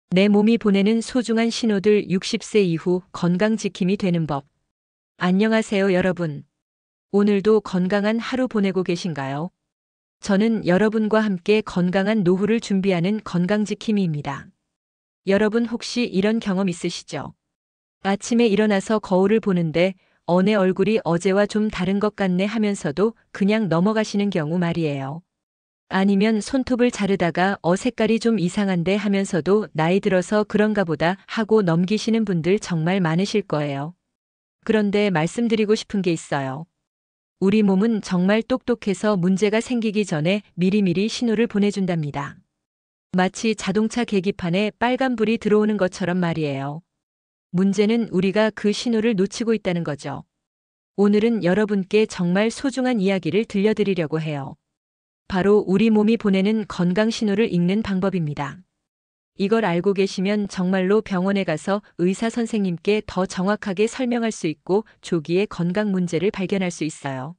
내 몸이 보내는 소중한 신호들 60세 이후 건강 지킴이 되는 법. 안녕하세요, 여러분. 오늘도 건강한 하루 보내고 계신가요? 저는 여러분과 함께 건강한 노후를 준비하는 건강지킴이입니다. 여러분 혹시 이런 경험 있으시죠? 아침에 일어나서 거울을 보는데 내 얼굴이 어제와 좀 다른 것 같네 하면서도 그냥 넘어가시는 경우 말이에요. 아니면 손톱을 자르다가 색깔이 좀 이상한데 하면서도 나이 들어서 그런가 보다 하고 넘기시는 분들 정말 많으실 거예요. 그런데 말씀드리고 싶은 게 있어요. 우리 몸은 정말 똑똑해서 문제가 생기기 전에 미리미리 신호를 보내준답니다. 마치 자동차 계기판에 빨간불이 들어오는 것처럼 말이에요. 문제는 우리가 그 신호를 놓치고 있다는 거죠. 오늘은 여러분께 정말 소중한 이야기를 들려드리려고 해요. 바로 우리 몸이 보내는 건강 신호를 읽는 방법입니다. 이걸 알고 계시면 정말로 병원에 가서 의사 선생님께 더 정확하게 설명할 수 있고 조기에 건강 문제를 발견할 수 있어요.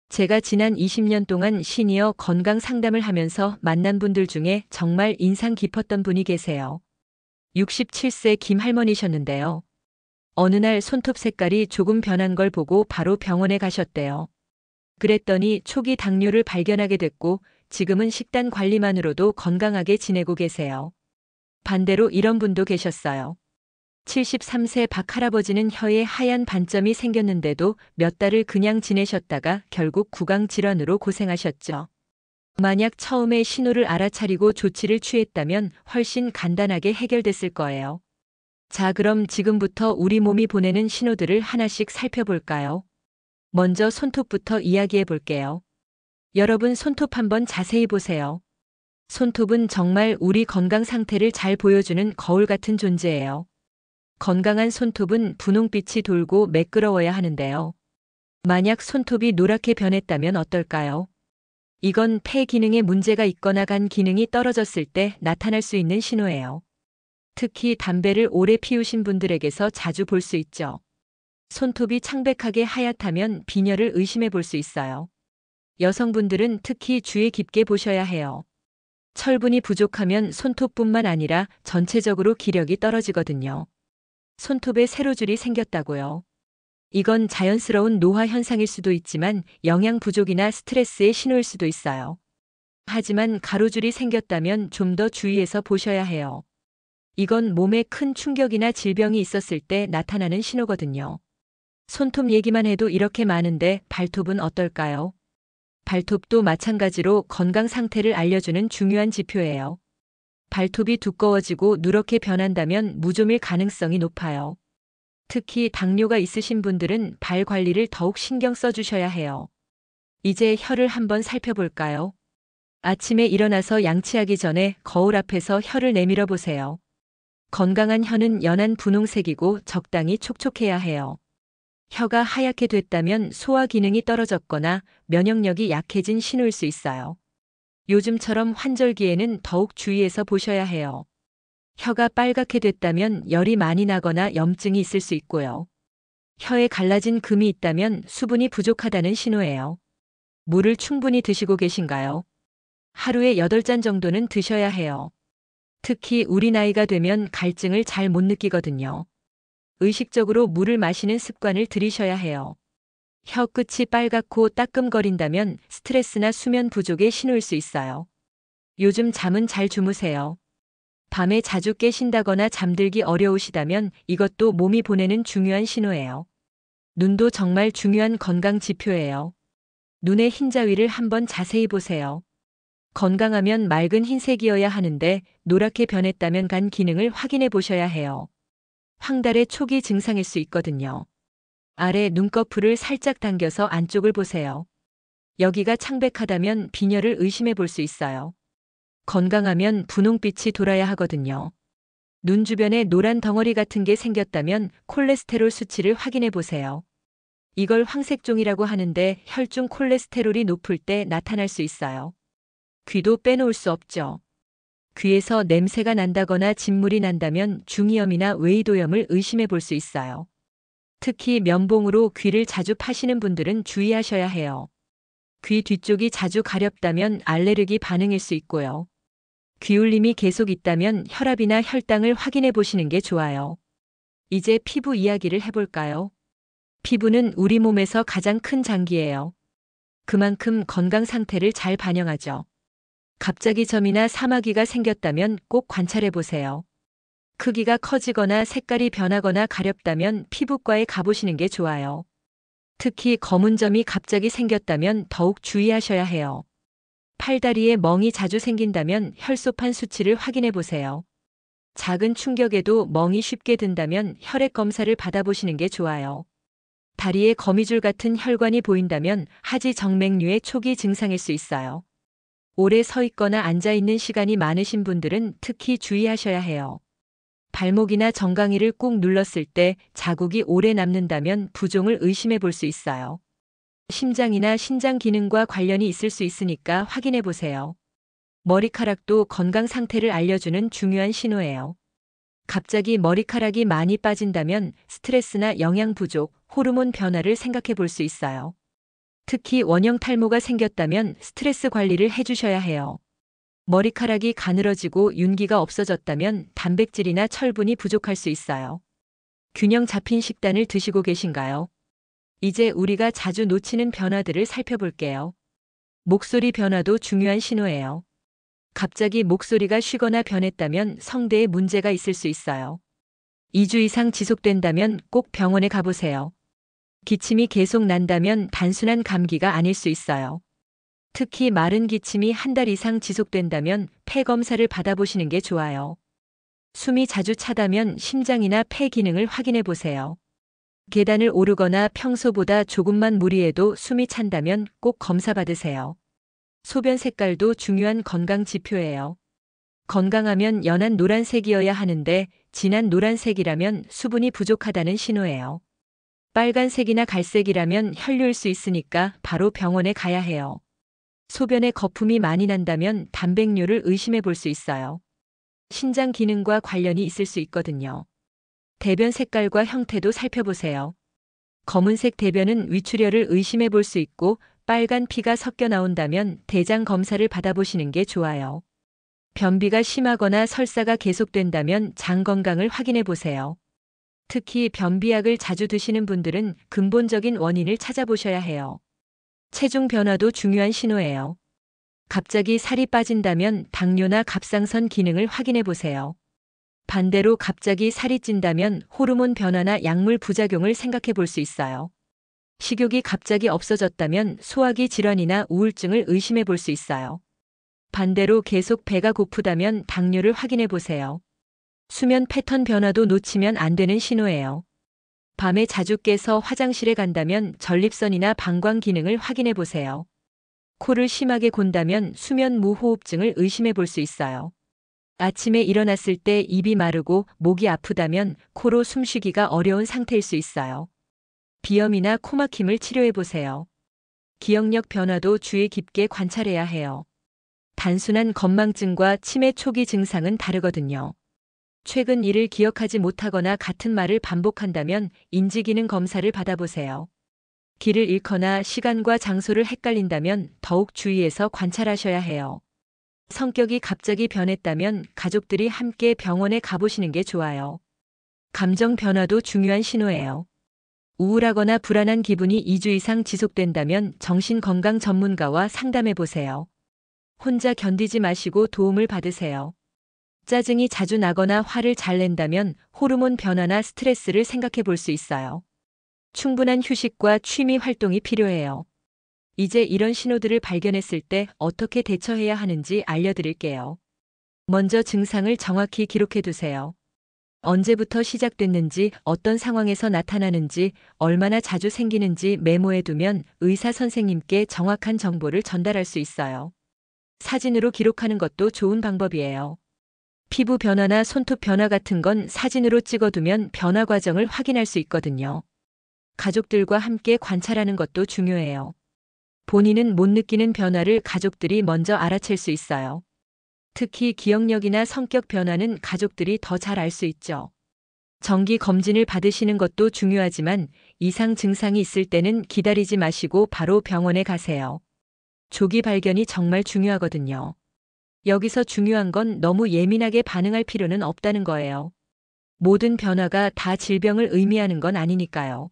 제가 지난 20년 동안 시니어 건강 상담을 하면서 만난 분들 중에 정말 인상 깊었던 분이 계세요. 67세 김 할머니셨는데요. 어느 날 손톱 색깔이 조금 변한 걸 보고 바로 병원에 가셨대요. 그랬더니 초기 당뇨를 발견하게 됐고 지금은 식단 관리만으로도 건강하게 지내고 계세요. 반대로 이런 분도 계셨어요. 73세 박 할아버지는 혀에 하얀 반점이 생겼는데도 몇 달을 그냥 지내셨다가 결국 구강 질환으로 고생하셨죠. 만약 처음에 신호를 알아차리고 조치를 취했다면 훨씬 간단하게 해결됐을 거예요. 자, 그럼 지금부터 우리 몸이 보내는 신호들을 하나씩 살펴볼까요? 먼저 손톱부터 이야기해 볼게요. 여러분 손톱 한번 자세히 보세요. 손톱은 정말 우리 건강 상태를 잘 보여주는 거울 같은 존재예요. 건강한 손톱은 분홍빛이 돌고 매끄러워야 하는데요. 만약 손톱이 노랗게 변했다면 어떨까요? 이건 폐 기능에 문제가 있거나 간 기능이 떨어졌을 때 나타날 수 있는 신호예요. 특히 담배를 오래 피우신 분들에게서 자주 볼 수 있죠. 손톱이 창백하게 하얗다면 빈혈을 의심해 볼 수 있어요. 여성분들은 특히 주의 깊게 보셔야 해요. 철분이 부족하면 손톱뿐만 아니라 전체적으로 기력이 떨어지거든요. 손톱에 세로줄이 생겼다고요. 이건 자연스러운 노화 현상일 수도 있지만 영양 부족이나 스트레스의 신호일 수도 있어요. 하지만 가로줄이 생겼다면 좀 더 주의해서 보셔야 해요. 이건 몸에 큰 충격이나 질병이 있었을 때 나타나는 신호거든요. 손톱 얘기만 해도 이렇게 많은데 발톱은 어떨까요? 발톱도 마찬가지로 건강 상태를 알려주는 중요한 지표예요. 발톱이 두꺼워지고 누렇게 변한다면 무좀일 가능성이 높아요. 특히 당뇨가 있으신 분들은 발 관리를 더욱 신경 써주셔야 해요. 이제 혀를 한번 살펴볼까요? 아침에 일어나서 양치하기 전에 거울 앞에서 혀를 내밀어 보세요. 건강한 혀는 연한 분홍색이고 적당히 촉촉해야 해요. 혀가 하얗게 됐다면 소화 기능이 떨어졌거나 면역력이 약해진 신호일 수 있어요. 요즘처럼 환절기에는 더욱 주의해서 보셔야 해요. 혀가 빨갛게 됐다면 열이 많이 나거나 염증이 있을 수 있고요. 혀에 갈라진 금이 있다면 수분이 부족하다는 신호예요. 물을 충분히 드시고 계신가요? 하루에 8잔 정도는 드셔야 해요. 특히 우리 나이가 되면 갈증을 잘 못 느끼거든요. 의식적으로 물을 마시는 습관을 들이셔야 해요. 혀 끝이 빨갛고 따끔거린다면 스트레스나 수면 부족의 신호일 수 있어요. 요즘 잠은 잘 주무세요. 밤에 자주 깨신다거나 잠들기 어려우시다면 이것도 몸이 보내는 중요한 신호예요. 눈도 정말 중요한 건강 지표예요. 눈의 흰자위를 한번 자세히 보세요. 건강하면 맑은 흰색이어야 하는데 노랗게 변했다면 간 기능을 확인해 보셔야 해요. 황달의 초기 증상일 수 있거든요. 아래 눈꺼풀을 살짝 당겨서 안쪽을 보세요. 여기가 창백하다면 빈혈을 의심해 볼 수 있어요. 건강하면 분홍빛이 돌아야 하거든요. 눈 주변에 노란 덩어리 같은 게 생겼다면 콜레스테롤 수치를 확인해 보세요. 이걸 황색종이라고 하는데 혈중 콜레스테롤이 높을 때 나타날 수 있어요. 귀도 빼놓을 수 없죠. 귀에서 냄새가 난다거나 진물이 난다면 중이염이나 외이도염을 의심해 볼 수 있어요. 특히 면봉으로 귀를 자주 파시는 분들은 주의하셔야 해요. 귀 뒤쪽이 자주 가렵다면 알레르기 반응일 수 있고요. 귀울림이 계속 있다면 혈압이나 혈당을 확인해 보시는 게 좋아요. 이제 피부 이야기를 해볼까요? 피부는 우리 몸에서 가장 큰 장기예요. 그만큼 건강 상태를 잘 반영하죠. 갑자기 점이나 사마귀가 생겼다면 꼭 관찰해 보세요. 크기가 커지거나 색깔이 변하거나 가렵다면 피부과에 가보시는 게 좋아요. 특히 검은 점이 갑자기 생겼다면 더욱 주의하셔야 해요. 팔다리에 멍이 자주 생긴다면 혈소판 수치를 확인해 보세요. 작은 충격에도 멍이 쉽게 든다면 혈액 검사를 받아보시는 게 좋아요. 다리에 거미줄 같은 혈관이 보인다면 하지 정맥류의 초기 증상일 수 있어요. 오래 서 있거나 앉아 있는 시간이 많으신 분들은 특히 주의하셔야 해요. 발목이나 정강이를 꾹 눌렀을 때 자국이 오래 남는다면 부종을 의심해 볼 수 있어요. 심장이나 신장 기능과 관련이 있을 수 있으니까 확인해 보세요. 머리카락도 건강 상태를 알려주는 중요한 신호예요. 갑자기 머리카락이 많이 빠진다면 스트레스나 영양 부족, 호르몬 변화를 생각해 볼 수 있어요. 특히 원형 탈모가 생겼다면 스트레스 관리를 해주셔야 해요. 머리카락이 가늘어지고 윤기가 없어졌다면 단백질이나 철분이 부족할 수 있어요. 균형 잡힌 식단을 드시고 계신가요? 이제 우리가 자주 놓치는 변화들을 살펴볼게요. 목소리 변화도 중요한 신호예요. 갑자기 목소리가 쉬거나 변했다면 성대에 문제가 있을 수 있어요. 2주 이상 지속된다면 꼭 병원에 가보세요. 기침이 계속 난다면 단순한 감기가 아닐 수 있어요. 특히 마른 기침이 한 달 이상 지속된다면 폐 검사를 받아보시는 게 좋아요. 숨이 자주 차다면 심장이나 폐 기능을 확인해 보세요. 계단을 오르거나 평소보다 조금만 무리해도 숨이 찬다면 꼭 검사 받으세요. 소변 색깔도 중요한 건강 지표예요. 건강하면 연한 노란색이어야 하는데 진한 노란색이라면 수분이 부족하다는 신호예요. 빨간색이나 갈색이라면 혈류일 수 있으니까 바로 병원에 가야 해요. 소변에 거품이 많이 난다면 단백뇨를 의심해 볼 수 있어요. 신장 기능과 관련이 있을 수 있거든요. 대변 색깔과 형태도 살펴보세요. 검은색 대변은 위출혈을 의심해 볼 수 있고 빨간 피가 섞여 나온다면 대장 검사를 받아보시는 게 좋아요. 변비가 심하거나 설사가 계속된다면 장 건강을 확인해 보세요. 특히 변비약을 자주 드시는 분들은 근본적인 원인을 찾아보셔야 해요. 체중 변화도 중요한 신호예요. 갑자기 살이 빠진다면 당뇨나 갑상선 기능을 확인해 보세요. 반대로 갑자기 살이 찐다면 호르몬 변화나 약물 부작용을 생각해 볼 수 있어요. 식욕이 갑자기 없어졌다면 소화기 질환이나 우울증을 의심해 볼 수 있어요. 반대로 계속 배가 고프다면 당뇨를 확인해 보세요. 수면 패턴 변화도 놓치면 안 되는 신호예요. 밤에 자주 깨서 화장실에 간다면 전립선이나 방광 기능을 확인해 보세요. 코를 심하게 곤다면 수면 무호흡증을 의심해 볼 수 있어요. 아침에 일어났을 때 입이 마르고 목이 아프다면 코로 숨쉬기가 어려운 상태일 수 있어요. 비염이나 코막힘을 치료해 보세요. 기억력 변화도 주의 깊게 관찰해야 해요. 단순한 건망증과 치매 초기 증상은 다르거든요. 최근 일을 기억하지 못하거나 같은 말을 반복한다면 인지기능 검사를 받아보세요. 길을 잃거나 시간과 장소를 헷갈린다면 더욱 주의해서 관찰하셔야 해요. 성격이 갑자기 변했다면 가족들이 함께 병원에 가보시는 게 좋아요. 감정 변화도 중요한 신호예요. 우울하거나 불안한 기분이 2주 이상 지속된다면 정신건강 전문가와 상담해 보세요. 혼자 견디지 마시고 도움을 받으세요. 짜증이 자주 나거나 화를 잘 낸다면 호르몬 변화나 스트레스를 생각해 볼 수 있어요. 충분한 휴식과 취미 활동이 필요해요. 이제 이런 신호들을 발견했을 때 어떻게 대처해야 하는지 알려드릴게요. 먼저 증상을 정확히 기록해 두세요. 언제부터 시작됐는지, 어떤 상황에서 나타나는지, 얼마나 자주 생기는지 메모해 두면 의사 선생님께 정확한 정보를 전달할 수 있어요. 사진으로 기록하는 것도 좋은 방법이에요. 피부 변화나 손톱 변화 같은 건 사진으로 찍어두면 변화 과정을 확인할 수 있거든요. 가족들과 함께 관찰하는 것도 중요해요. 본인은 못 느끼는 변화를 가족들이 먼저 알아챌 수 있어요. 특히 기억력이나 성격 변화는 가족들이 더 잘 알 수 있죠. 정기 검진을 받으시는 것도 중요하지만 이상 증상이 있을 때는 기다리지 마시고 바로 병원에 가세요. 조기 발견이 정말 중요하거든요. 여기서 중요한 건 너무 예민하게 반응할 필요는 없다는 거예요. 모든 변화가 다 질병을 의미하는 건 아니니까요.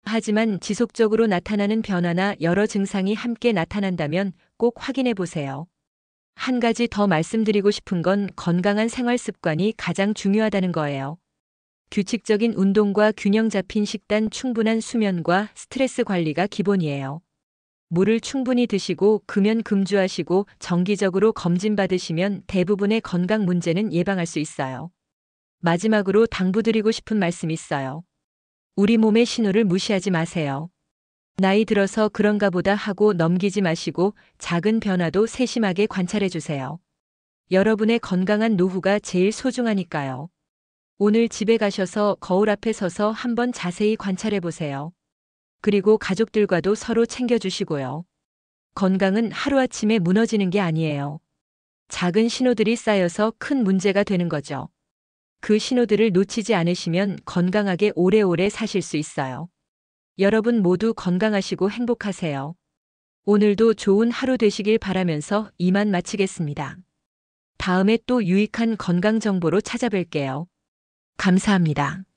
하지만 지속적으로 나타나는 변화나 여러 증상이 함께 나타난다면 꼭 확인해 보세요. 한 가지 더 말씀드리고 싶은 건 건강한 생활 습관이 가장 중요하다는 거예요. 규칙적인 운동과 균형 잡힌 식단, 충분한 수면과 스트레스 관리가 기본이에요. 물을 충분히 드시고 금연 금주하시고 정기적으로 검진 받으시면 대부분의 건강 문제는 예방할 수 있어요. 마지막으로 당부드리고 싶은 말씀이 있어요. 우리 몸의 신호를 무시하지 마세요. 나이 들어서 그런가 보다 하고 넘기지 마시고 작은 변화도 세심하게 관찰해 주세요. 여러분의 건강한 노후가 제일 소중하니까요. 오늘 집에 가셔서 거울 앞에 서서 한번 자세히 관찰해 보세요. 그리고 가족들과도 서로 챙겨주시고요. 건강은 하루아침에 무너지는 게 아니에요. 작은 신호들이 쌓여서 큰 문제가 되는 거죠. 그 신호들을 놓치지 않으시면 건강하게 오래오래 사실 수 있어요. 여러분 모두 건강하시고 행복하세요. 오늘도 좋은 하루 되시길 바라면서 이만 마치겠습니다. 다음에 또 유익한 건강 정보로 찾아뵐게요. 감사합니다.